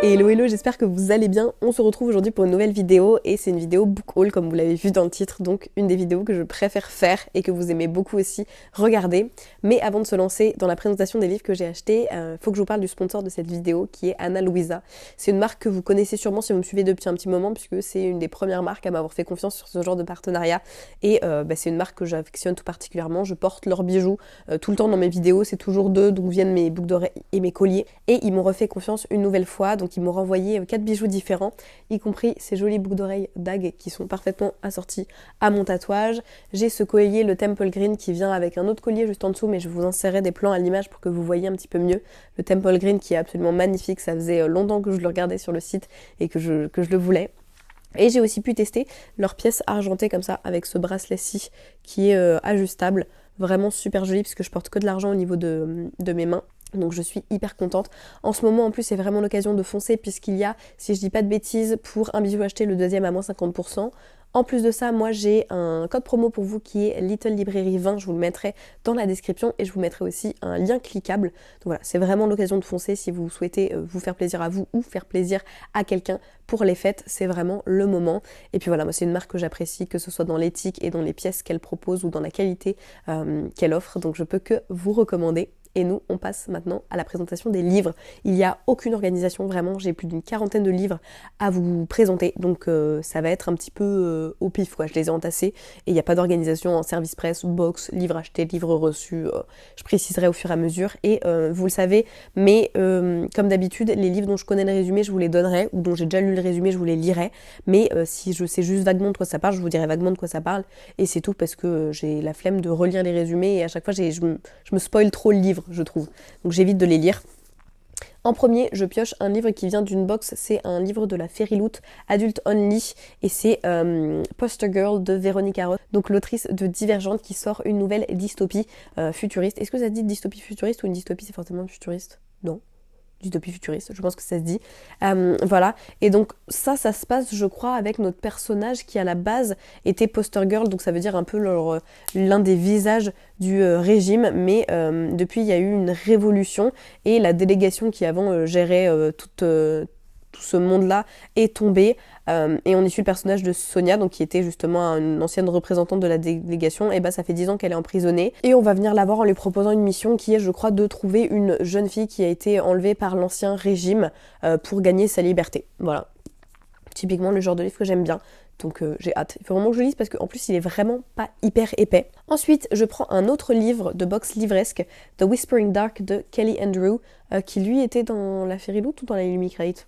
Hello hello, j'espère que vous allez bien. On se retrouve aujourd'hui pour une nouvelle vidéo et c'est une vidéo book haul comme vous l'avez vu dans le titre, donc une des vidéos que je préfère faire et que vous aimez beaucoup aussi regarder. Mais avant de se lancer dans la présentation des livres que j'ai achetés, faut que je vous parle du sponsor de cette vidéo qui est Ana Luisa. C'est une marque que vous connaissez sûrement si vous me suivez depuis un petit moment puisque c'est une des premières marques à m'avoir fait confiance sur ce genre de partenariat et c'est une marque que j'affectionne tout particulièrement. Je porte leurs bijoux tout le temps dans mes vidéos, c'est toujours d'eux d'où viennent mes boucles d'oreilles et mes colliers et ils m'ont refait confiance une nouvelle fois, donc ils m'ont renvoyé 4 bijoux différents, y compris ces jolies boucles d'oreilles dagues qui sont parfaitement assorties à mon tatouage. J'ai ce collier, le Temple Green, qui vient avec un autre collier juste en dessous, mais je vous insérerai des plans à l'image pour que vous voyez un petit peu mieux. Le Temple Green qui est absolument magnifique, ça faisait longtemps que je le regardais sur le site et que je le voulais. Et j'ai aussi pu tester leurs pièces argentées comme ça, avec ce bracelet-ci qui est ajustable, vraiment super joli puisque je porte que de l'argent au niveau de mes mains. Donc je suis hyper contente. En ce moment en plus c'est vraiment l'occasion de foncer puisqu'il y a, si je dis pas de bêtises, pour un bijou acheté le deuxième à moins 50%. En plus de ça, moi j'ai un code promo pour vous qui est Little Librairie 20, je vous le mettrai dans la description et je vous mettrai aussi un lien cliquable. Donc voilà, c'est vraiment l'occasion de foncer si vous souhaitez vous faire plaisir à vous ou faire plaisir à quelqu'un pour les fêtes, c'est vraiment le moment. Et puis voilà, moi c'est une marque que j'apprécie, que ce soit dans l'éthique et dans les pièces qu'elle propose ou dans la qualité qu'elle offre, donc je peux que vous recommander. Et nous, on passe maintenant à la présentation des livres. Il n'y a aucune organisation, vraiment, j'ai plus d'une quarantaine de livres à vous présenter, donc ça va être un petit peu au pif, quoi. Je les ai entassés et il n'y a pas d'organisation en service presse, box, livres achetés, livres reçus, je préciserai au fur et à mesure. Et vous le savez, mais comme d'habitude, les livres dont je connais le résumé, je vous les donnerai, ou dont j'ai déjà lu le résumé, je vous les lirai. Mais si je sais juste vaguement de quoi ça parle, je vous dirai vaguement de quoi ça parle. Et c'est tout parce que j'ai la flemme de relire les résumés et à chaque fois, je me spoil trop le livre, je trouve. Donc j'évite de les lire. En premier, je pioche un livre qui vient d'une box, c'est un livre de la Fairyloot, Adult Only, et c'est Poster Girl de Véronica Roth, donc l'autrice de Divergente qui sort une nouvelle dystopie futuriste. Est-ce que ça se dit dystopie futuriste ou une dystopie c'est forcément futuriste? Non. Dystopie futuriste, je pense que ça se dit. Voilà, et donc ça se passe, je crois, avec notre personnage qui à la base était poster girl, donc ça veut dire un peu l'un des visages du régime, mais depuis il y a eu une révolution et la délégation qui avant gérait tout ce monde-là est tombé et on y suit le personnage de Sonia, donc qui était justement une ancienne représentante de la délégation. Et bah ça fait 10 ans qu'elle est emprisonnée et on va venir la voir en lui proposant une mission qui est, je crois, de trouver une jeune fille qui a été enlevée par l'ancien régime pour gagner sa liberté. Voilà, typiquement le genre de livre que j'aime bien. Donc j'ai hâte. Il faut vraiment que je lise parce qu'en plus il est vraiment pas hyper épais. Ensuite, je prends un autre livre de box livresque, The Whispering Dark de Kelly Andrew, qui lui était dans la Fairyloot ou dans la Illuminate.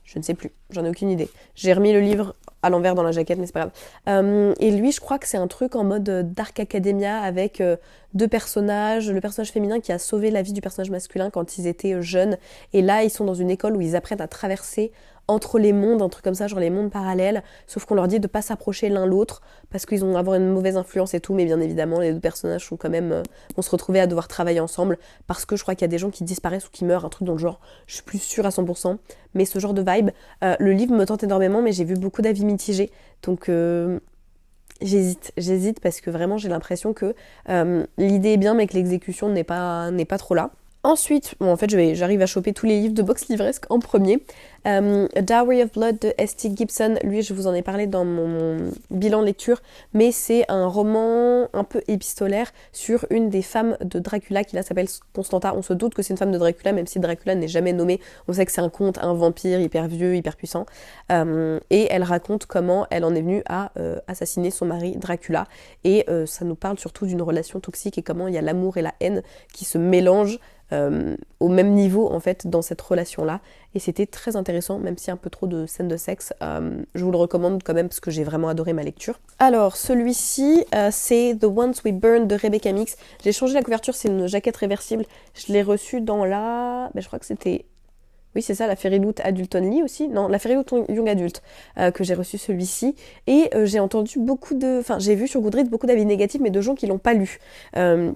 Je ne sais plus, j'en ai aucune idée. J'ai remis le livre à l'envers dans la jaquette, mais c'est pas grave. Et lui, je crois que c'est un truc en mode Dark Academia avec deux personnages. Le personnage féminin qui a sauvé la vie du personnage masculin quand ils étaient jeunes. Et là, ils sont dans une école où ils apprennent à traverser entre les mondes, un truc comme ça, genre les mondes parallèles. Sauf qu'on leur dit de pas s'approcher l'un l'autre parce qu'ils vont avoir une mauvaise influence et tout. Mais bien évidemment, les deux personnages sont quand même, vont se retrouver à devoir travailler ensemble parce que je crois qu'il y a des gens qui disparaissent ou qui meurent, un truc dans le genre. Je suis plus sûre à 100%. Mais ce genre de vibe, le livre me tente énormément, mais j'ai vu beaucoup d'avis mitigés. Donc j'hésite parce que vraiment j'ai l'impression que l'idée est bien mais que l'exécution n'est pas trop là. Ensuite, bon en fait j'arrive à choper tous les livres de box livresque en premier. A Dowry of Blood de S.T. Gibson, lui je vous en ai parlé dans mon bilan lecture, mais c'est un roman un peu épistolaire sur une des femmes de Dracula qui là s'appelle Constanta. On se doute que c'est une femme de Dracula même si Dracula n'est jamais nommé, on sait que c'est un conte, un vampire hyper vieux, hyper puissant, et elle raconte comment elle en est venue à assassiner son mari Dracula, et ça nous parle surtout d'une relation toxique et comment il y a l'amour et la haine qui se mélangent au même niveau en fait dans cette relation là, et c'était très intéressant même si un peu trop de scènes de sexe. Je vous le recommande quand même parce que j'ai vraiment adoré ma lecture. Alors celui-ci c'est The Ones We Burn de Rebecca Mix. J'ai changé la couverture, c'est une jaquette réversible, je l'ai reçue dans je crois que c'était oui, c'est ça, la Fairyloot Adult Only aussi. Non, la Fairyloot Young Adult, que j'ai reçu celui-ci. Et j'ai entendu j'ai vu sur Goodreads beaucoup d'avis négatifs, mais de gens qui l'ont pas lu,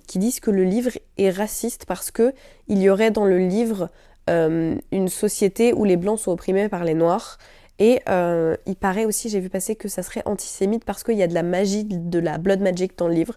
qui disent que le livre est raciste parce que il y aurait dans le livre une société où les blancs sont opprimés par les noirs. Et il paraît aussi, j'ai vu passer que ça serait antisémite parce qu'il y a de la magie, de la blood magic dans le livre.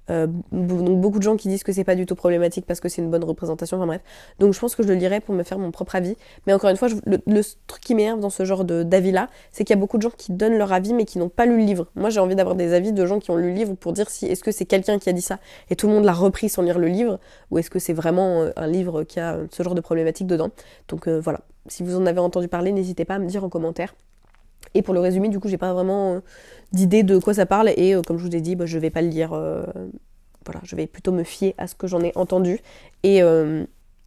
Donc beaucoup de gens qui disent que c'est pas du tout problématique parce que c'est une bonne représentation, enfin bref. Donc je pense que je le lirai pour me faire mon propre avis. Mais encore une fois, le truc qui m'énerve dans ce genre d'avis-là, c'est qu'il y a beaucoup de gens qui donnent leur avis mais qui n'ont pas lu le livre. Moi j'ai envie d'avoir des avis de gens qui ont lu le livre pour dire si est-ce que c'est quelqu'un qui a dit ça et tout le monde l'a repris sans lire le livre, ou est-ce que c'est vraiment un livre qui a ce genre de problématique dedans. Donc voilà, si vous en avez entendu parler, n'hésitez pas à me dire en commentaire. Et pour le résumé, du coup, j'ai pas vraiment d'idée de quoi ça parle, et comme je vous ai dit, je vais pas le lire. Voilà, je vais plutôt me fier à ce que j'en ai entendu, et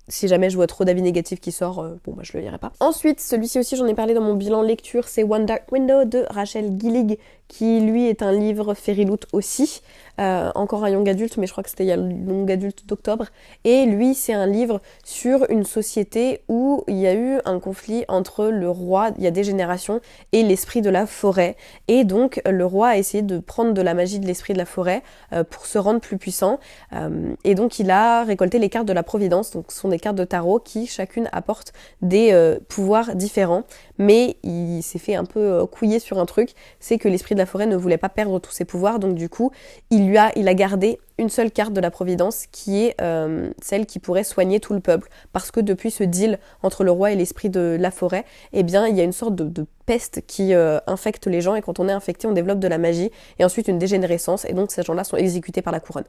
si jamais je vois trop d'avis négatifs qui sort, je le lirai pas. Ensuite, celui-ci aussi, j'en ai parlé dans mon bilan lecture, c'est One Dark Window de Rachel Gillig, qui lui est un livre Fairyloot aussi, encore un young adulte, mais je crois que c'était il y a le young adulte d'octobre, et lui c'est un livre sur une société où il y a eu un conflit entre le roi, il y a des générations, et l'esprit de la forêt, et donc le roi a essayé de prendre de la magie de l'esprit de la forêt pour se rendre plus puissant, et donc il a récolté les cartes de la Providence, donc ce sont des cartes de tarot qui chacune apportent des pouvoirs différents, mais il s'est fait un peu couiller sur un truc, c'est que l'esprit de la forêt ne voulait pas perdre tous ses pouvoirs, donc du coup il a gardé une seule carte de la Providence qui est celle qui pourrait soigner tout le peuple, parce que depuis ce deal entre le roi et l'esprit de la forêt, eh bien il y a une sorte de peste qui infecte les gens, et quand on est infecté on développe de la magie et ensuite une dégénérescence, et donc ces gens-là sont exécutés par la couronne.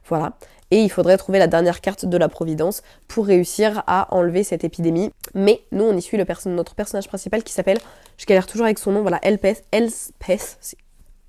Voilà. Et il faudrait trouver la dernière carte de la Providence pour réussir à enlever cette épidémie. Mais nous, on y suit notre personnage principal qui s'appelle, je galère toujours avec son nom, voilà, Elspeth, c'est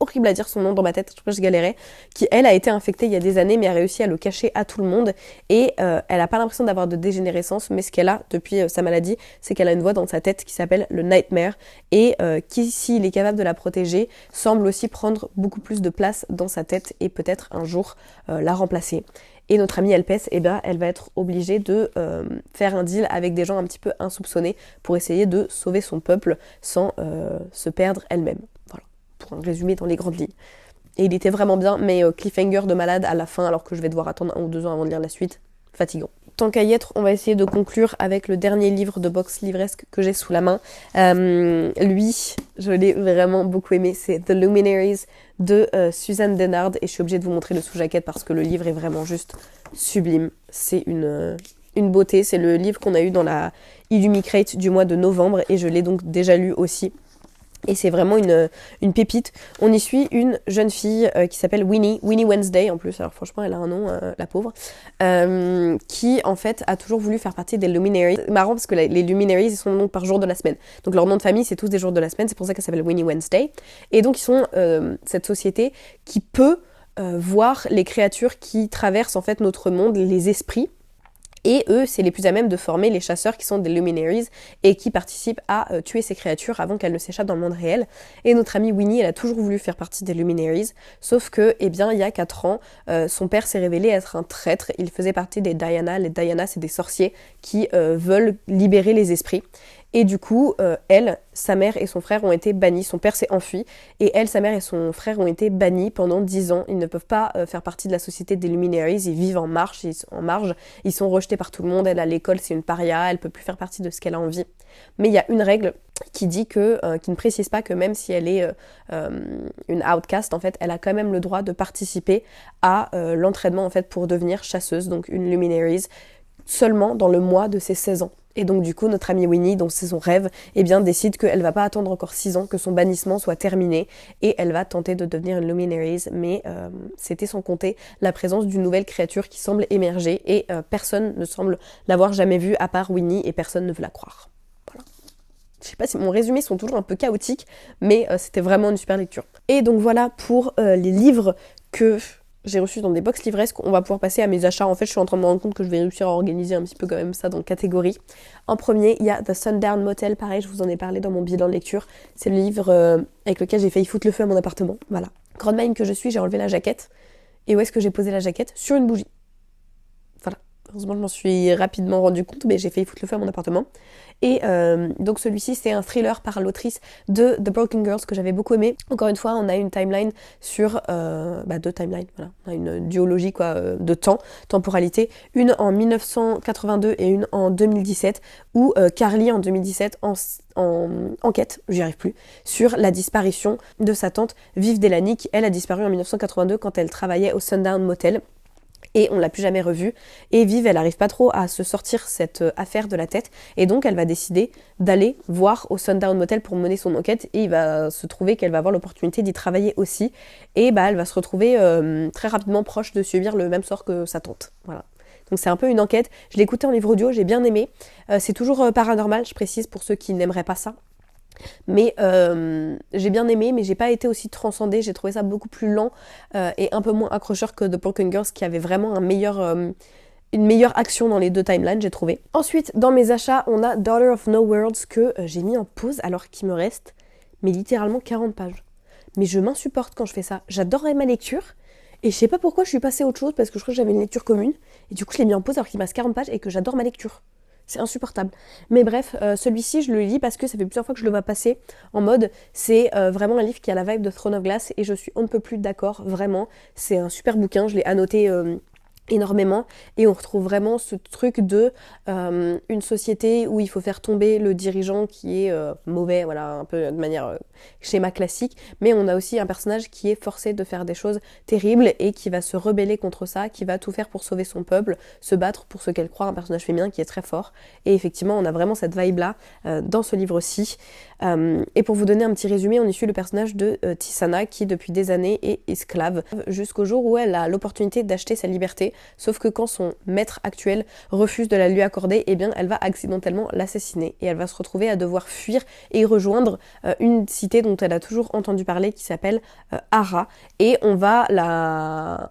horrible à dire son nom dans ma tête, je galérais, qui elle a été infectée il y a des années mais a réussi à le cacher à tout le monde, et elle a pas l'impression d'avoir de dégénérescence, mais ce qu'elle a depuis sa maladie, c'est qu'elle a une voix dans sa tête qui s'appelle le Nightmare, et qui, s'il est capable de la protéger, semble aussi prendre beaucoup plus de place dans sa tête et peut-être un jour la remplacer. Et notre amie Elspeth, elle va être obligée de faire un deal avec des gens un petit peu insoupçonnés pour essayer de sauver son peuple sans se perdre elle-même. Voilà, pour un résumé dans les grandes lignes. Et il était vraiment bien, mais cliffhanger de malade à la fin, alors que je vais devoir attendre 1 ou 2 ans avant de lire la suite. Fatigant. Tant qu'à y être, on va essayer de conclure avec le dernier livre de box livresque que j'ai sous la main. Lui, je l'ai vraiment beaucoup aimé, c'est The Luminaries de Suzanne Dennard, et je suis obligée de vous montrer le sous-jaquette parce que le livre est vraiment juste sublime. C'est une beauté, c'est le livre qu'on a eu dans la Illumicrate du mois de novembre, et je l'ai donc déjà lu aussi. Et c'est vraiment une pépite. On y suit une jeune fille qui s'appelle Winnie Wednesday en plus, alors franchement elle a un nom, la pauvre, qui en fait a toujours voulu faire partie des Luminaries. C'est marrant parce que les Luminaries ils sont donc par jour de la semaine. Donc leur nom de famille c'est tous des jours de la semaine, c'est pour ça qu'elle s'appelle Winnie Wednesday. Et donc ils sont cette société qui peut voir les créatures qui traversent en fait notre monde, les esprits. Et eux, c'est les plus à même de former les chasseurs qui sont des Luminaries et qui participent à tuer ces créatures avant qu'elles ne s'échappent dans le monde réel. Et notre amie Winnie, elle a toujours voulu faire partie des Luminaries, sauf que, il y a 4 ans, son père s'est révélé être un traître. Il faisait partie des Diana. Les Diana, c'est des sorciers qui veulent libérer les esprits. Et du coup, elle, sa mère et son frère ont été bannis. Son père s'est enfui. Et elle, sa mère et son frère ont été bannis pendant 10 ans. Ils ne peuvent pas faire partie de la société des Luminaries. Ils vivent en marge. Ils sont rejetés par tout le monde. Elle, à l'école, c'est une paria. Elle peut plus faire partie de ce qu'elle a envie. Mais il y a une règle qui dit qui ne précise pas que même si elle est une outcast, en fait, elle a quand même le droit de participer à l'entraînement, en fait, pour devenir chasseuse, donc une Luminaries, seulement dans le mois de ses 16 ans. Et donc du coup, notre amie Winnie, dont c'est son rêve, décide qu'elle va pas attendre encore 6 ans que son bannissement soit terminé, et elle va tenter de devenir une Luminaries, mais c'était sans compter la présence d'une nouvelle créature qui semble émerger, et personne ne semble l'avoir jamais vue à part Winnie, et personne ne veut la croire. Voilà. Je sais pas si mon résumé sont toujours un peu chaotiques, mais c'était vraiment une super lecture. Et donc voilà pour les livres que j'ai reçu dans des box livresques. On va pouvoir passer à mes achats. En fait, je suis en train de me rendre compte que je vais réussir à organiser un petit peu quand même ça dans catégorie. En premier, il y a The Sundown Motel. Pareil, je vous en ai parlé dans mon bilan de lecture. C'est le livre avec lequel j'ai failli foutre le feu à mon appartement. Voilà. Grande mine que je suis, j'ai enlevé la jaquette. Et où est-ce que j'ai posé la jaquette ? Sur une bougie. Voilà. Heureusement, je m'en suis rapidement rendu compte, mais j'ai failli foutre le feu à mon appartement. Et donc celui-ci, c'est un thriller par l'autrice de The Broken Girls que j'avais beaucoup aimé. Encore une fois, on a une timeline sur... deux timelines, voilà. On a une duologie quoi, de temps, temporalité. Une en 1982 et une en 2017, où Carly, en 2017, en enquête, j'y arrive plus, sur la disparition de sa tante Viv Delany, qui elle a disparu en 1982 quand elle travaillait au Sundown Motel. Et on l'a plus jamais revue. Et Viv, elle arrive pas trop à se sortir cette affaire de la tête. Et donc, elle va décider d'aller voir au Sundown Motel pour mener son enquête. Et il va se trouver qu'elle va avoir l'opportunité d'y travailler aussi. Et elle va se retrouver très rapidement proche de subir le même sort que sa tante. Voilà. Donc c'est un peu une enquête. Je l'ai écouté en livre audio, j'ai bien aimé. C'est toujours paranormal, je précise, pour ceux qui n'aimeraient pas ça. Mais j'ai bien aimé, mais j'ai pas été aussi transcendée. J'ai trouvé ça beaucoup plus lent et un peu moins accrocheur que The Broken Girls, qui avait vraiment une meilleure action dans les deux timelines, j'ai trouvé. Ensuite, dans mes achats, on a Daughter of No Worlds que j'ai mis en pause alors qu'il me reste mais littéralement 40 pages. Mais je m'insupporte quand je fais ça. J'adorais ma lecture et je sais pas pourquoi je suis passée à autre chose parce que je crois que j'avais une lecture commune et du coup je l'ai mis en pause alors qu'il me reste 40 pages et que j'adore ma lecture. C'est insupportable. Mais bref, celui-ci, je le lis parce que ça fait plusieurs fois que je le vois passer en mode c'est vraiment un livre qui a la vibe de Throne of Glass et je suis on ne peut plus d'accord, vraiment. C'est un super bouquin, je l'ai annoté énormément et on retrouve vraiment ce truc de une société où il faut faire tomber le dirigeant qui est mauvais, voilà, un peu de manière schéma classique, mais on a aussi un personnage qui est forcé de faire des choses terribles et qui va se rebeller contre ça, qui va tout faire pour sauver son peuple, se battre pour ce qu'elle croit, un personnage féminin qui est très fort. Et effectivement, on a vraiment cette vibe-là dans ce livre-ci. Et pour vous donner un petit résumé, on y suit le personnage de Tisana qui depuis des années est esclave jusqu'au jour où elle a l'opportunité d'acheter sa liberté, sauf que quand son maître actuel refuse de la lui accorder, eh bien elle va accidentellement l'assassiner et elle va se retrouver à devoir fuir et rejoindre une cité dont elle a toujours entendu parler qui s'appelle Ara, et on va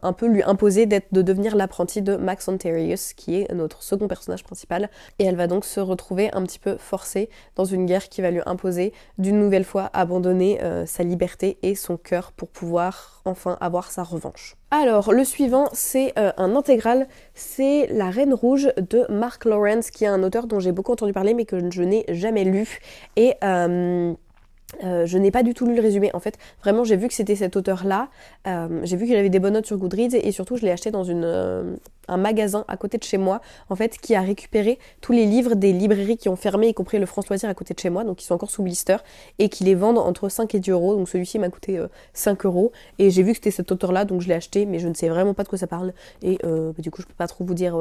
un peu lui imposer de devenir l'apprentie de Max Antarius qui est notre second personnage principal, et elle va donc se retrouver un petit peu forcée dans une guerre qui va lui imposer d'une nouvelle fois abandonner sa liberté et son cœur pour pouvoir enfin avoir sa revanche. Alors le suivant c'est un intégral, c'est La Reine Rouge de Mark Lawrence qui est un auteur dont j'ai beaucoup entendu parler mais que je n'ai jamais lu, et je n'ai pas du tout lu le résumé en fait, vraiment j'ai vu que c'était cet auteur là, j'ai vu qu'il avait des bonnes notes sur Goodreads et surtout je l'ai acheté dans un magasin à côté de chez moi en fait qui a récupéré tous les livres des librairies qui ont fermé, y compris le France Loisirs à côté de chez moi, donc ils sont encore sous blister et qui les vendent entre 5 et 10 euros, donc celui-ci m'a coûté 5 euros et j'ai vu que c'était cet auteur là donc je l'ai acheté, mais je ne sais vraiment pas de quoi ça parle et du coup je peux pas trop vous dire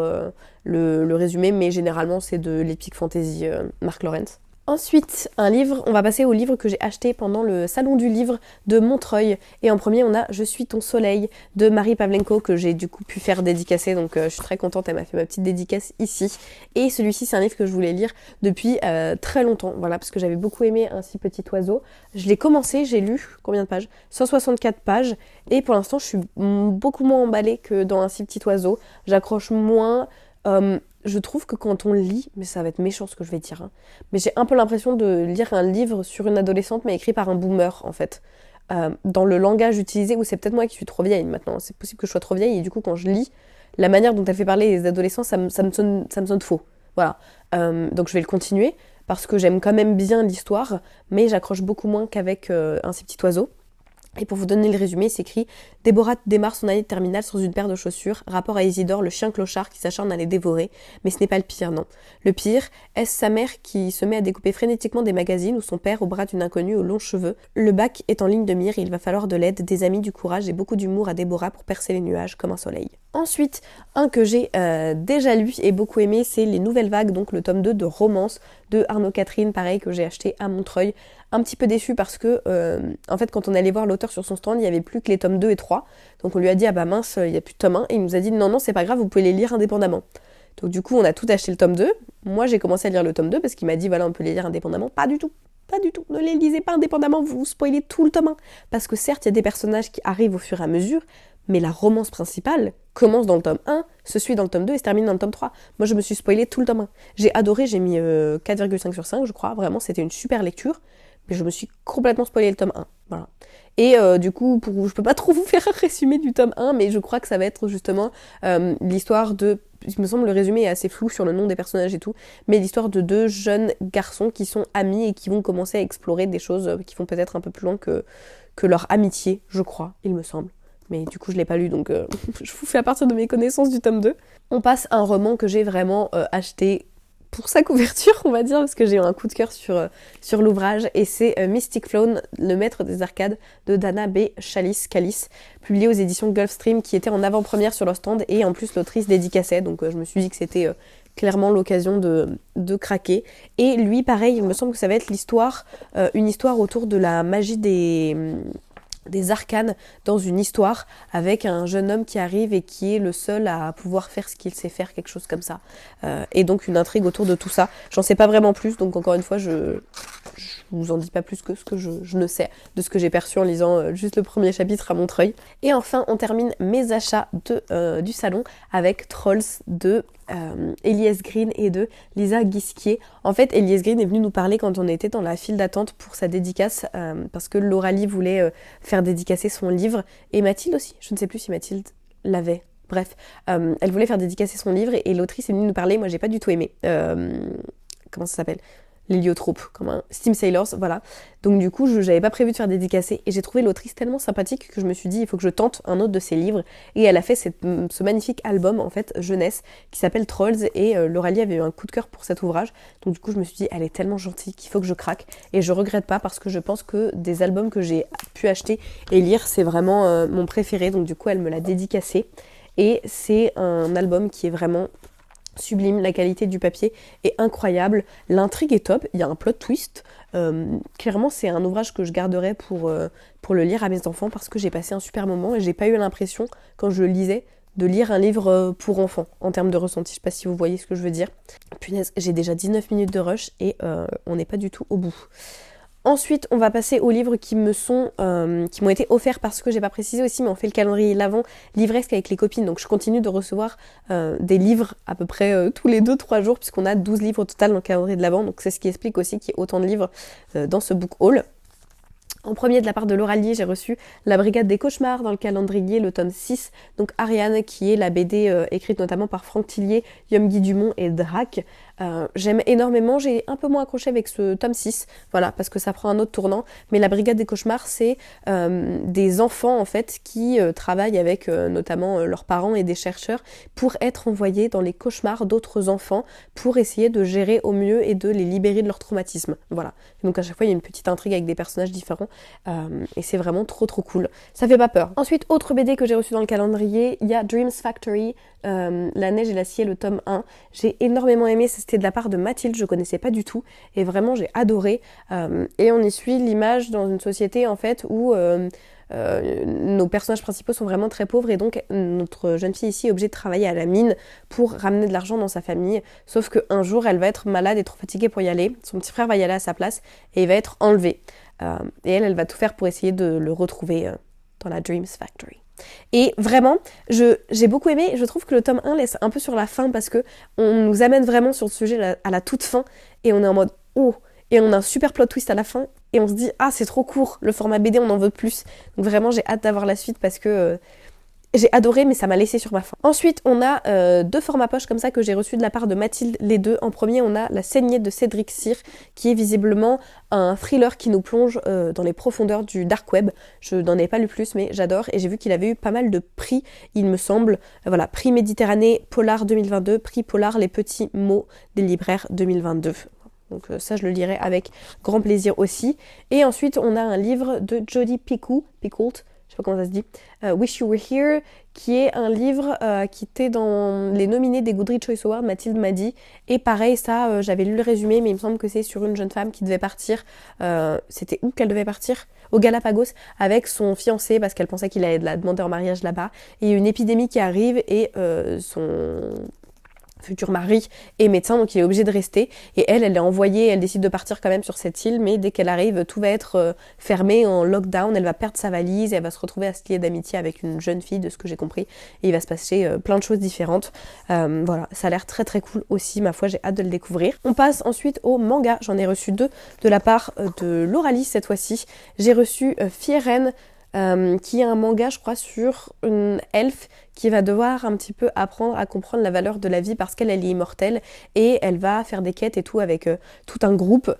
le résumé, mais généralement c'est de l'epic fantasy Mark Lawrence. Ensuite, un livre, on va passer au livre que j'ai acheté pendant le salon du livre de Montreuil. Et en premier, on a Je suis ton soleil de Marie Pavlenko que j'ai du coup pu faire dédicacer. Donc je suis très contente, elle m'a fait ma petite dédicace ici. Et celui-ci, c'est un livre que je voulais lire depuis très longtemps. Voilà, parce que j'avais beaucoup aimé Un si petit oiseau. Je l'ai commencé, j'ai lu combien de pages ? 164 pages. Et pour l'instant, je suis beaucoup moins emballée que dans Un si petit oiseau. J'accroche moins... je trouve que quand on lit, mais ça va être méchant ce que je vais dire, hein, mais j'ai un peu l'impression de lire un livre sur une adolescente mais écrit par un boomer en fait. Dans le langage utilisé, ou c'est peut-être moi qui suis trop vieille maintenant, c'est possible que je sois trop vieille et du coup quand je lis, la manière dont elle fait parler les adolescents, ça me sonne faux. Voilà. Donc je vais le continuer parce que j'aime quand même bien l'histoire, mais j'accroche beaucoup moins qu'avec Un si petit oiseau. Et pour vous donner le résumé, c'est écrit « Déborah démarre son année de terminale sans une paire de chaussures. Rapport à Isidore, le chien clochard qui s'acharne à les dévorer. Mais ce n'est pas le pire, non. Le pire, est-ce sa mère qui se met à découper frénétiquement des magazines ou son père au bras d'une inconnue aux longs cheveux. Le bac est en ligne de mire et il va falloir de l'aide, des amis, du courage et beaucoup d'humour à Déborah pour percer les nuages comme un soleil. » Ensuite, un que j'ai déjà lu et beaucoup aimé, c'est Les Nouvelles Vagues, donc le tome 2 de Romance de Arnaud Catherine, pareil, que j'ai acheté à Montreuil. Un petit peu déçue parce que, en fait, quand on allait voir l'auteur sur son stand, il n'y avait plus que les tomes 2 et 3. Donc on lui a dit, ah bah mince, il n'y a plus de tome 1. Et il nous a dit, non, c'est pas grave, vous pouvez les lire indépendamment. Donc du coup, on a tout acheté le tome 2. Moi, j'ai commencé à lire le tome 2 parce qu'il m'a dit, voilà, on peut les lire indépendamment. Pas du tout. Pas du tout. Ne les lisez pas indépendamment, vous spoilez tout le tome 1. Parce que certes, il y a des personnages qui arrivent au fur et à mesure, mais la romance principale commence dans le tome 1, se suit dans le tome 2 et se termine dans le tome 3. Moi, je me suis spoilé tout le tome 1. J'ai adoré, j'ai mis 4,5 sur 5, je crois. Vraiment, c'était une super lecture. Mais je me suis complètement spoilé le tome 1. Voilà. Et du coup, je peux pas trop vous faire un résumé du tome 1, mais je crois que ça va être justement l'histoire de il me semble le résumé est assez flou sur le nom des personnages et tout, mais l'histoire de deux jeunes garçons qui sont amis et qui vont commencer à explorer des choses qui vont peut-être un peu plus loin que leur amitié, je crois, il me semble. Mais du coup je l'ai pas lu donc je vous fais à partir de mes connaissances du tome 2. On passe à un roman que j'ai vraiment acheté pour sa couverture, on va dire, parce que j'ai eu un coup de cœur sur l'ouvrage, et c'est Mystic Flown, le maître des arcades, de Dana B. Callis, publié aux éditions Gulfstream, qui était en avant-première sur leur stand, et en plus l'autrice dédicaçait, donc je me suis dit que c'était clairement l'occasion de craquer. Et lui, pareil, il me semble que ça va être une histoire autour de la magie des arcanes dans une histoire avec un jeune homme qui arrive et qui est le seul à pouvoir faire ce qu'il sait faire, quelque chose comme ça. Et donc une intrigue autour de tout ça. J'en sais pas vraiment plus, donc encore une fois, je vous en dis pas plus que ce que je ne sais de ce que j'ai perçu en lisant juste le premier chapitre à Montreuil. Et enfin, on termine mes achats du salon avec Trolls de Elias Green et de Lisa Guisquier. En fait, Elias Green est venue nous parler quand on était dans la file d'attente pour sa dédicace, parce que Lauralie voulait faire dédicacer son livre, et Mathilde aussi, je ne sais plus si Mathilde l'avait. Bref, elle voulait faire dédicacer son livre, et l'autrice est venue nous parler, moi j'ai pas du tout aimé. Comment ça s'appelle ? L'héliotroupe, comme un Steam Sailors, voilà. Donc du coup, j'avais pas prévu de faire dédicacer, et j'ai trouvé l'autrice tellement sympathique que je me suis dit, il faut que je tente un autre de ses livres, et elle a fait ce magnifique album, en fait, jeunesse, qui s'appelle Trolls, et Lauralie avait eu un coup de cœur pour cet ouvrage, donc du coup, je me suis dit, elle est tellement gentille qu'il faut que je craque, et je regrette pas, parce que je pense que des albums que j'ai pu acheter et lire, c'est vraiment mon préféré, donc du coup, elle me l'a dédicacé, et c'est un album qui est vraiment sublime, la qualité du papier est incroyable, l'intrigue est top, il y a un plot twist, clairement c'est un ouvrage que je garderai pour le lire à mes enfants, parce que j'ai passé un super moment et j'ai pas eu l'impression, quand je le lisais, de lire un livre pour enfants, en termes de ressenti. Je sais pas si vous voyez ce que je veux dire. Punaise, j'ai déjà 19 minutes de rush et on n'est pas du tout au bout. Ensuite, on va passer aux livres qui m'ont été offerts, parce que j'ai pas précisé aussi, mais on fait le calendrier l'Avent livresque avec les copines. Donc je continue de recevoir des livres à peu près tous les 2-3 jours, puisqu'on a 12 livres au total dans le calendrier de l'Avent. Donc c'est ce qui explique aussi qu'il y ait autant de livres dans ce book haul. En premier, de la part de Lauralie, j'ai reçu La Brigade des Cauchemars dans le calendrier, le tome 6. Donc Ariane, qui est la BD écrite notamment par Franck Tillier, Guy Dumont et Drac. J'aime énormément, j'ai un peu moins accroché avec ce tome 6, voilà, parce que ça prend un autre tournant. Mais La Brigade des Cauchemars, c'est des enfants en fait qui travaillent avec notamment leurs parents et des chercheurs pour être envoyés dans les cauchemars d'autres enfants pour essayer de gérer au mieux et de les libérer de leur traumatisme. Voilà. Et donc à chaque fois, il y a une petite intrigue avec des personnages différents. Et c'est vraiment trop cool. Ça fait pas peur. Ensuite, autre BD que j'ai reçu dans le calendrier, il y a Dreams Factory, La Neige et l'Acier, le tome 1. J'ai énormément aimé, c'était de la part de Mathilde, je connaissais pas du tout, et vraiment j'ai adoré. Et on y suit l'image dans une société en fait où nos personnages principaux sont vraiment très pauvres, et donc notre jeune fille ici est obligée de travailler à la mine pour ramener de l'argent dans sa famille, sauf qu'un jour elle va être malade et trop fatiguée pour y aller, son petit frère va y aller à sa place et il va être enlevé. Et elle va tout faire pour essayer de le retrouver dans la Dreams Factory. Et vraiment, j'ai beaucoup aimé, je trouve que le tome 1 laisse un peu sur la fin, parce que on nous amène vraiment sur le sujet à la toute fin, et on est en mode oh, et on a un super plot twist à la fin, et on se dit ah c'est trop court, le format BD on en veut plus. Donc vraiment j'ai hâte d'avoir la suite, parce que j'ai adoré, mais ça m'a laissé sur ma faim. Ensuite, on a 2 formats poche comme ça que j'ai reçus de la part de Mathilde, les deux. En premier, on a La Saignée de Cédric Cyr, qui est visiblement un thriller qui nous plonge dans les profondeurs du dark web. Je n'en ai pas lu plus, mais j'adore, et j'ai vu qu'il avait eu pas mal de prix, il me semble. Voilà, prix Méditerranée, Polar 2022, prix Polar Les Petits Mots des libraires 2022. Donc ça, je le lirai avec grand plaisir aussi. Et ensuite, on a un livre de Jodi Picoult, je sais pas comment ça se dit, Wish You Were Here, qui est un livre qui était dans les nominés des Goodreads Choice Awards, Mathilde m'a dit. Et pareil, ça, j'avais lu le résumé, mais il me semble que c'est sur une jeune femme qui devait partir, c'était où qu'elle devait partir ? Au Galapagos, avec son fiancé, parce qu'elle pensait qu'il allait la demander en mariage là-bas. Et il y a une épidémie qui arrive, et son futur mari est médecin, donc il est obligé de rester, et elle est envoyée, elle décide de partir quand même sur cette île, mais dès qu'elle arrive, tout va être fermé en lockdown, elle va perdre sa valise, et elle va se retrouver à se lier d'amitié avec une jeune fille, de ce que j'ai compris, et il va se passer plein de choses différentes. Voilà, ça a l'air très cool aussi, ma foi, j'ai hâte de le découvrir. On passe ensuite au manga, j'en ai reçu 2 de la part de Lauralie cette fois-ci. J'ai reçu Fieren, qui est un manga, je crois, sur une elfe qui va devoir un petit peu apprendre à comprendre la valeur de la vie parce qu'elle est immortelle et elle va faire des quêtes et tout avec tout un groupe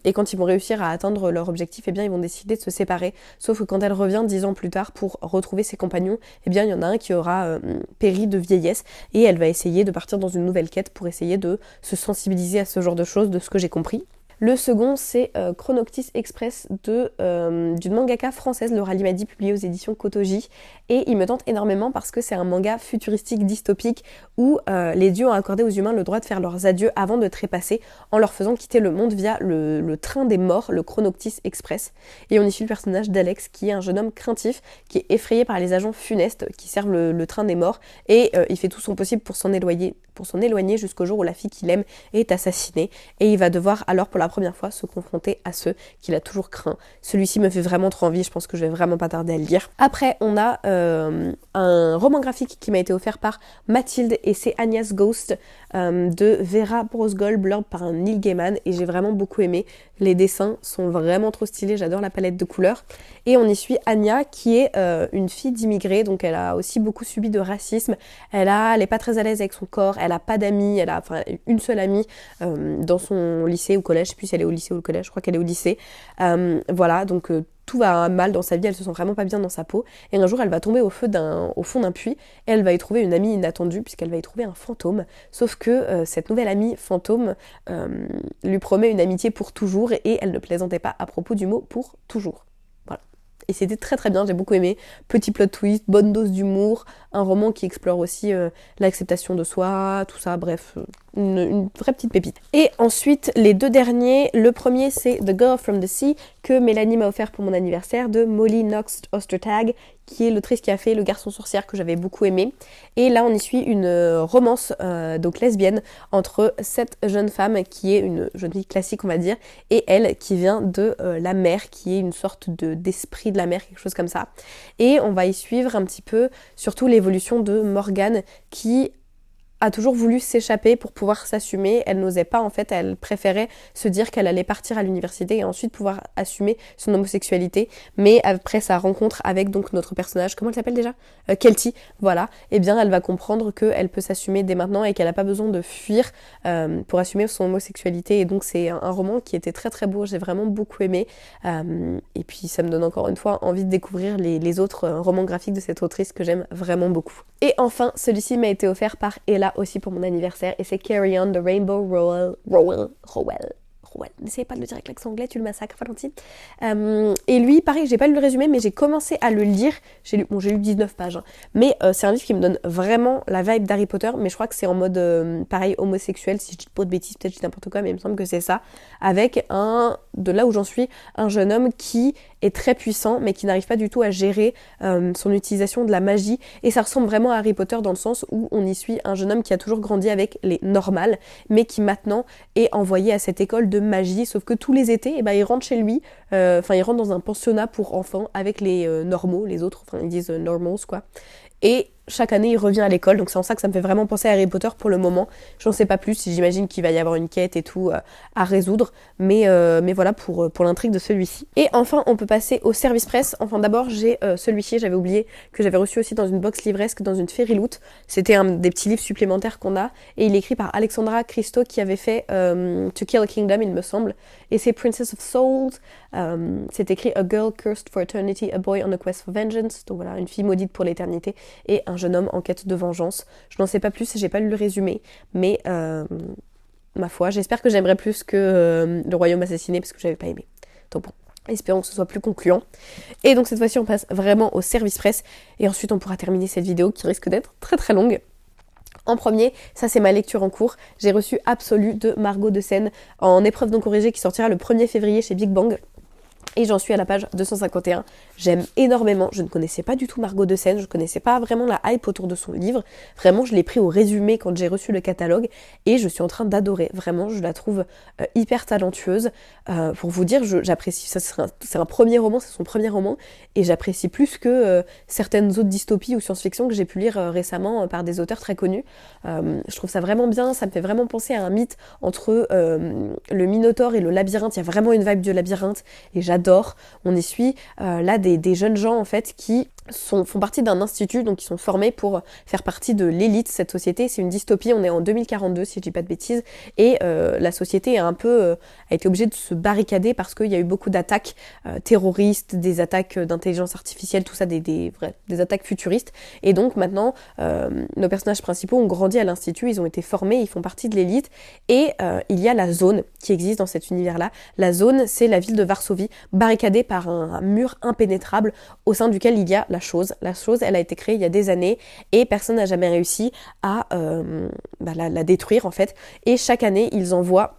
et quand ils vont réussir à atteindre leur objectif, eh bien ils vont décider de se séparer. Sauf que quand elle revient 10 ans plus tard pour retrouver ses compagnons, eh bien il y en a un qui aura péri de vieillesse et elle va essayer de partir dans une nouvelle quête pour essayer de se sensibiliser à ce genre de choses, de ce que j'ai compris. Le second, c'est Chronoctis Express d'une mangaka française, Laura Limadi, publié aux éditions Kotoji. Et il me tente énormément parce que c'est un manga futuristique, dystopique, où les dieux ont accordé aux humains le droit de faire leurs adieux avant de trépasser, en leur faisant quitter le monde via le train des morts, le Chronoctis Express. Et on y suit le personnage d'Alex, qui est un jeune homme craintif, qui est effrayé par les agents funestes qui servent le train des morts. Et il fait tout son possible pour s'en éloigner jusqu'au jour où la fille qu'il aime est assassinée. Et il va devoir alors pour la première fois se confronter à ceux qu'il a toujours craint. Celui-ci me fait vraiment trop envie, je pense que je vais vraiment pas tarder à le lire. Après, on a un roman graphique qui m'a été offert par Mathilde et c'est Anya's Ghost de Vera Brosgol, blurb par Neil Gaiman et j'ai vraiment beaucoup aimé. Les dessins sont vraiment trop stylés, j'adore la palette de couleurs. Et on y suit Anya qui est une fille d'immigrés, donc elle a aussi beaucoup subi de racisme. Elle est pas très à l'aise avec son corps, elle a pas d'amis, elle a une seule amie dans son lycée ou collège, je sais plus si elle est au lycée ou au collège, je crois qu'elle est au lycée. Voilà, donc tout va mal dans sa vie, elle se sent vraiment pas bien dans sa peau. Et un jour, elle va tomber au fond d'un puits et elle va y trouver une amie inattendue puisqu'elle va y trouver un fantôme. Sauf que cette nouvelle amie fantôme lui promet une amitié pour toujours et elle ne plaisantait pas à propos du mot pour toujours. Voilà. Et c'était très très bien, j'ai beaucoup aimé. Petit plot twist, bonne dose d'humour, un roman qui explore aussi l'acceptation de soi, tout ça, bref, une vraie petite pépite. Et ensuite, les deux derniers, le premier c'est The Girl from the Sea, que Mélanie m'a offert pour mon anniversaire, de Molly Knox Ostertag, qui est l'autrice qui a fait Le Garçon Sorcière, que j'avais beaucoup aimé. Et là, on y suit une romance donc lesbienne entre cette jeune femme qui est une jeune fille classique, on va dire, et elle qui vient de la mer, qui est une sorte d'esprit de la mer, quelque chose comme ça. Et on va y suivre un petit peu, surtout l'évolution de Morgane, qui a toujours voulu s'échapper pour pouvoir s'assumer. Elle n'osait pas en fait, elle préférait se dire qu'elle allait partir à l'université et ensuite pouvoir assumer son homosexualité. Mais après sa rencontre avec donc notre personnage, comment elle s'appelle déjà Kelty, voilà, et bien elle va comprendre qu'elle peut s'assumer dès maintenant et qu'elle n'a pas besoin de fuir pour assumer son homosexualité. Et donc c'est un roman qui était très très beau, j'ai vraiment beaucoup aimé. Et puis ça me donne encore une fois envie de découvrir les autres romans graphiques de cette autrice que j'aime vraiment beaucoup. Et enfin, celui-ci m'a été offert par Ella aussi pour mon anniversaire et c'est Carry On de Rainbow Rowell. N'essayez pas de le dire avec l'accent anglais, tu le massacres, Valentine. Et lui, pareil, j'ai pas lu le résumé, mais j'ai commencé à le lire. J'ai lu 19 pages, hein. Mais c'est un livre qui me donne vraiment la vibe d'Harry Potter, mais je crois que c'est en mode, pareil, homosexuel, si je dis pas de bêtises, peut-être je dis n'importe quoi, mais il me semble que c'est ça. Avec de là où j'en suis, un jeune homme qui est très puissant, mais qui n'arrive pas du tout à gérer son utilisation de la magie. Et ça ressemble vraiment à Harry Potter dans le sens où on y suit un jeune homme qui a toujours grandi avec les normales, mais qui maintenant est envoyé à cette école de magie, sauf que tous les étés, il rentre chez lui, il rentre dans un pensionnat pour enfants avec les normaux, les autres, ils disent normals quoi. Et chaque année, il revient à l'école, donc c'est en ça que ça me fait vraiment penser à Harry Potter pour le moment. J'en sais pas plus, j'imagine qu'il va y avoir une quête et tout à résoudre, mais voilà pour l'intrigue de celui-ci. Et enfin, on peut passer au service presse. Enfin d'abord, j'ai celui-ci, j'avais oublié, que j'avais reçu aussi dans une box livresque, dans une Fairyloot. C'était un des petits livres supplémentaires qu'on a, et il est écrit par Alexandra Christo qui avait fait To Kill a Kingdom, il me semble, et c'est Princess of Souls. C'est écrit A Girl Cursed for Eternity, A Boy on a Quest for Vengeance, donc voilà, une fille maudite pour l'éternité, et un jeune homme en quête de vengeance. Je n'en sais pas plus, j'ai pas lu le résumé, mais ma foi, j'espère que j'aimerais plus que Le Royaume Assassiné, parce que j'avais pas aimé. Donc bon, espérons que ce soit plus concluant. Et donc cette fois-ci, on passe vraiment au service presse, et ensuite on pourra terminer cette vidéo qui risque d'être très très longue. En premier, ça c'est ma lecture en cours, j'ai reçu Absolu de Margot de Seine en épreuve non corrigée qui sortira le 1er février chez Big Bang. Et j'en suis à la page 251. J'aime énormément. Je ne connaissais pas du tout Margot de Seine. Je ne connaissais pas vraiment la hype autour de son livre. Vraiment, je l'ai pris au résumé quand j'ai reçu le catalogue. Et je suis en train d'adorer. Vraiment, je la trouve hyper talentueuse. Pour vous dire, j'apprécie. C'est un premier roman, c'est son premier roman. Et j'apprécie plus que certaines autres dystopies ou science-fiction que j'ai pu lire récemment par des auteurs très connus. Je trouve ça vraiment bien. Ça me fait vraiment penser à un mythe entre le Minotaure et le labyrinthe. Il y a vraiment une vibe du labyrinthe. Et j'adore j'adore. On y suit là des jeunes gens en fait qui font partie d'un institut, donc ils sont formés pour faire partie de l'élite. Cette société, c'est une dystopie, on est en 2042 si je dis pas de bêtises, et la société a été obligée de se barricader parce qu'il y a eu beaucoup d'attaques terroristes, des attaques d'intelligence artificielle, tout ça, des attaques futuristes, et donc maintenant nos personnages principaux ont grandi à l'institut, ils ont été formés, ils font partie de l'élite, et il y a la zone qui existe dans cet univers-là. La zone, c'est la ville de Varsovie, barricadée par un mur impénétrable au sein duquel il y a la chose. La chose, elle a été créée il y a des années et personne n'a jamais réussi à la détruire en fait. Et chaque année, ils envoient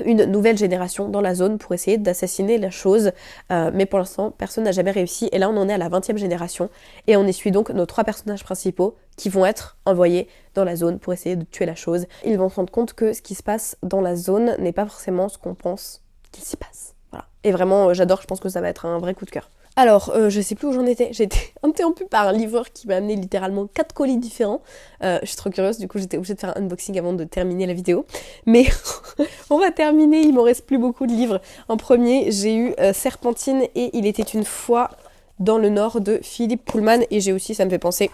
une nouvelle génération dans la zone pour essayer d'assassiner la chose, mais pour l'instant personne n'a jamais réussi, et là on en est à la 20e génération et on y suit donc nos 3 personnages principaux qui vont être envoyés dans la zone pour essayer de tuer la chose. Ils vont se rendre compte que ce qui se passe dans la zone n'est pas forcément ce qu'on pense qu'il s'y passe. Voilà. Et vraiment j'adore, je pense que ça va être un vrai coup de cœur. Alors, je sais plus où j'en étais, j'ai été interrompue par un livreur qui m'a amené littéralement 4 colis différents. Je suis trop curieuse, du coup j'étais obligée de faire un unboxing avant de terminer la vidéo. Mais on va terminer, il m'en reste plus beaucoup de livres. En premier, j'ai eu Serpentine et Il était une fois dans le Nord de Philippe Pullman, et j'ai aussi, ça me fait penser,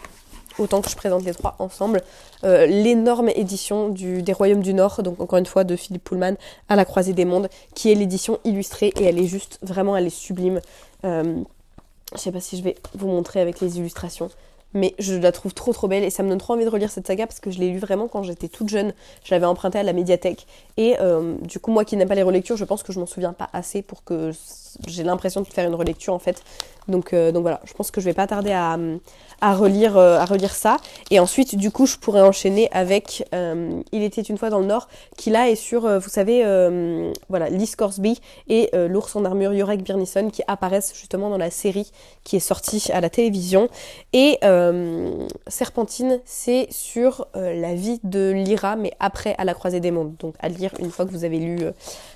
autant que je présente les 3 ensemble, l'énorme édition des Royaumes du Nord, donc encore une fois de Philippe Pullman, À la croisée des mondes, qui est l'édition illustrée, et elle est juste, vraiment, elle est sublime. Je sais pas si je vais vous montrer avec les illustrations, mais je la trouve trop belle, et ça me donne trop envie de relire cette saga parce que je l'ai lue vraiment quand j'étais toute jeune. Je l'avais empruntée à la médiathèque, et du coup moi qui n'aime pas les relectures, je pense que je m'en souviens pas assez pour que j'ai l'impression de faire une relecture en fait. Donc voilà, je pense que je vais pas tarder à relire ça. Et ensuite, du coup, je pourrais enchaîner avec Il était une fois dans le Nord, qui là est sur, vous savez, voilà, Lee Scoresby et l'ours en armure Jorek Byrnison, qui apparaissent justement dans la série qui est sortie à la télévision. Et Serpentine, c'est sur la vie de Lyra, mais après À la croisée des mondes. Donc à lire une fois que vous avez lu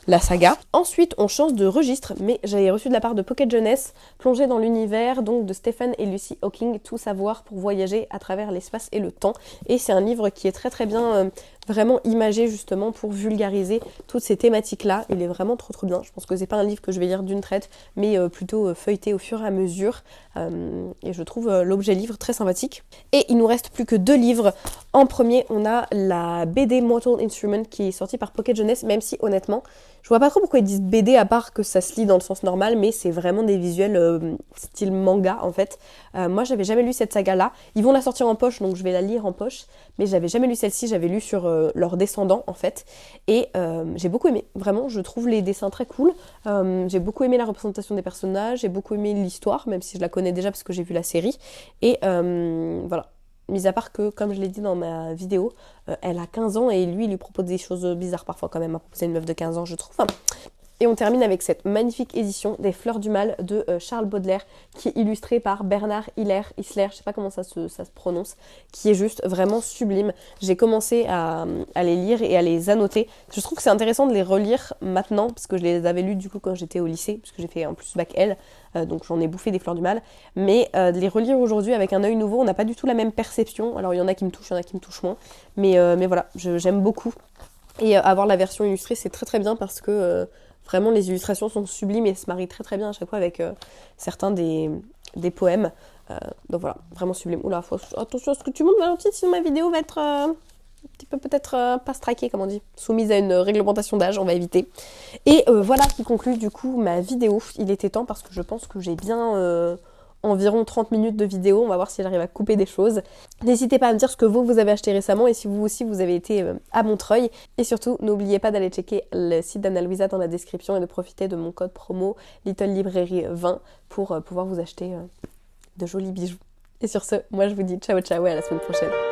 la saga. Ensuite, on change de registre, mais j'avais reçu de la part de Pocket Jeunesse, plongé dans l'univers donc de Stephen et Lucy Hawking, Tout savoir pour voyager à travers l'espace et le temps. Et c'est un livre qui est très bien vraiment imagé justement pour vulgariser toutes ces thématiques-là. Il est vraiment trop bien. Je pense que c'est pas un livre que je vais lire d'une traite, mais plutôt feuilleté au fur et à mesure. Et je trouve l'objet livre très sympathique. Et il nous reste plus que 2 livres. En premier, on a la BD Mortal Instrument qui est sortie par Pocket Jeunesse, même si honnêtement, je vois pas trop pourquoi ils disent BD à part que ça se lit dans le sens normal, mais c'est vraiment des visuels style manga en fait. Moi j'avais jamais lu cette saga là. Ils vont la sortir en poche, donc je vais la lire en poche, mais j'avais jamais lu celle-ci, j'avais lu sur leurs descendants en fait. Et j'ai beaucoup aimé, vraiment je trouve les dessins très cool. J'ai beaucoup aimé la représentation des personnages, j'ai beaucoup aimé l'histoire, même si je la connais déjà parce que j'ai vu la série. Et voilà. Mis à part que, comme je l'ai dit dans ma vidéo, elle a 15 ans et lui, il lui propose des choses bizarres parfois quand même à proposer une meuf de 15 ans, je trouve. Et on termine avec cette magnifique édition des Fleurs du Mal de Charles Baudelaire, qui est illustrée par Bernard Isler, je sais pas comment ça se prononce, qui est juste vraiment sublime. J'ai commencé à les lire et à les annoter. Je trouve que c'est intéressant de les relire maintenant, parce que je les avais lus du coup quand j'étais au lycée, parce que j'ai fait en plus bac L, donc j'en ai bouffé des Fleurs du Mal. Mais de les relire aujourd'hui avec un œil nouveau, on n'a pas du tout la même perception. Alors il y en a qui me touchent, il y en a qui me touchent moins. Mais voilà, j'aime beaucoup. Et avoir la version illustrée, c'est très bien parce que... vraiment, les illustrations sont sublimes et se marient très bien à chaque fois avec certains des poèmes. Donc voilà, vraiment sublime. Oula, attention à ce que tu montres, Valentine, sinon ma vidéo va être un petit peu peut-être pas strikée, comme on dit. Soumise à une réglementation d'âge, on va éviter. Et voilà qui conclut du coup ma vidéo. Il était temps parce que je pense que j'ai bien... environ 30 minutes de vidéo, on va voir si j'arrive à couper des choses. N'hésitez pas à me dire ce que vous avez acheté récemment et si vous aussi vous avez été à Montreuil. Et surtout, n'oubliez pas d'aller checker le site d'Anna Louisa dans la description et de profiter de mon code promo Little Librairie 20 pour pouvoir vous acheter de jolis bijoux. Et sur ce, moi je vous dis ciao et à la semaine prochaine.